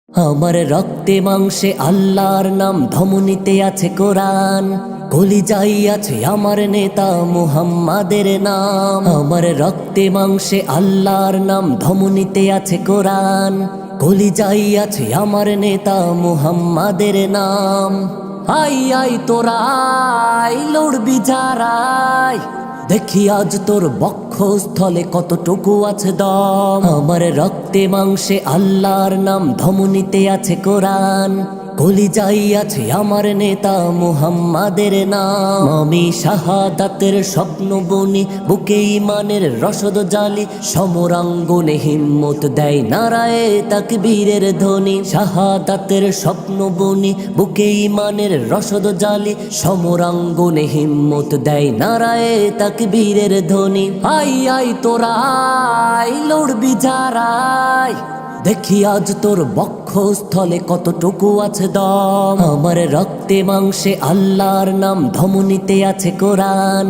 আমার রক্তে মাংসে আল্লাহর নাম, ধমনীতে আছে কোরআন, কলিজায় আছে আমার নেতা মুহাম্মাদের নাম। আমার রক্তে মাংসে আল্লাহর নাম, ধমনীতে আছে কোরআন, কলিজায় আছে আমার নেতা মুহাম্মাদের নাম। আই আই তোরা আই, লড়বি যারাই, দেখি আজ তোর বক্ষস্থলে কতটুকু আছে দম। আমার রক্তে মাংসে আল্লাহর নাম, ধমনীতে আছে কোরআন, কলিজায় আছে আমার নেতা মুহাম্মাদের নাম। আমি শাহাদাতের স্বপ্ন বুনি, বুকে ঈমানের রসদ জালি, সমরাঙ্গনে হিম্মত দেয় নারায়ে তাকবীরের ধ্বনি। শাহাদাতের স্বপ্ন বুনি, বুকে ঈমানের রসদ জালি, সমরাঙ্গনে হিম্মত দেয় নারায়ে তাকবীরের ধ্বনি। আই আই তোরা আই, লড়বি যারাই, দেখি আজ তোর বক্ষস্থলে কতটুকু আছে দম। আমার রক্তে মাংসে আল্লাহর নাম, ধমনীতে আছে কোরআন,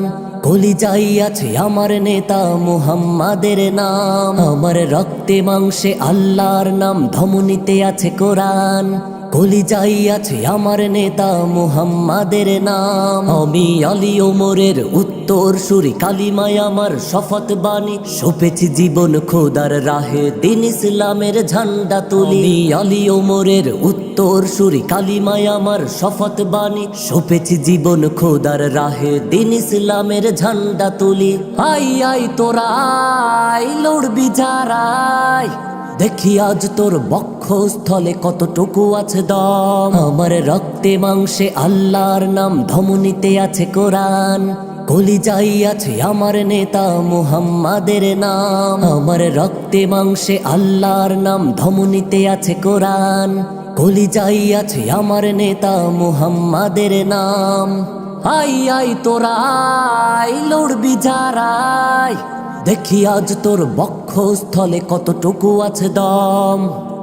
কলিজায় আছে আমার নেতা মুহাম্মাদের নাম। আমার রক্তে মাংসে আল্লাহর নাম, ধমনীতে আছে কোরআন, কলিজায় আছে আমার নেতা মুহাম্মাদের নাম। আমি আলী ওমরের উত্তর সুরি, কালিমায় আমার শপথ বাণী, সপেছি জীবন খোদার রাহে, দিন ইসলামের ঝান্ডা তুলি। আমি আলী ওমরের উত্তর সুরি, কালিমায় আমার শপথ বাণী, সপেছি জীবন খোদার রাহে, দিন ইসলামের ঝান্ডা তুলি। আই আই তোরা আই, লড়বি যারাই, দেখি আজ তোর বক্ষস্থলে কতটুকু আছে দম। আমার রক্তে মাংসে আল্লাহর নাম, ধমনীতে আছে কোরআন, কলিজায় আছে আমার নেতা মুহাম্মাদের নাম। আমার রক্তে মাংসে আল্লাহর নাম, ধমনীতে আছে কোরআন, কলিজায় আছে আমার নেতা মুহাম্মাদের নাম। আই আই তোরা আই, লড়বি যারাই, দেখি আজ তোর বক্ষস্থলে কতটুকু আছে দম।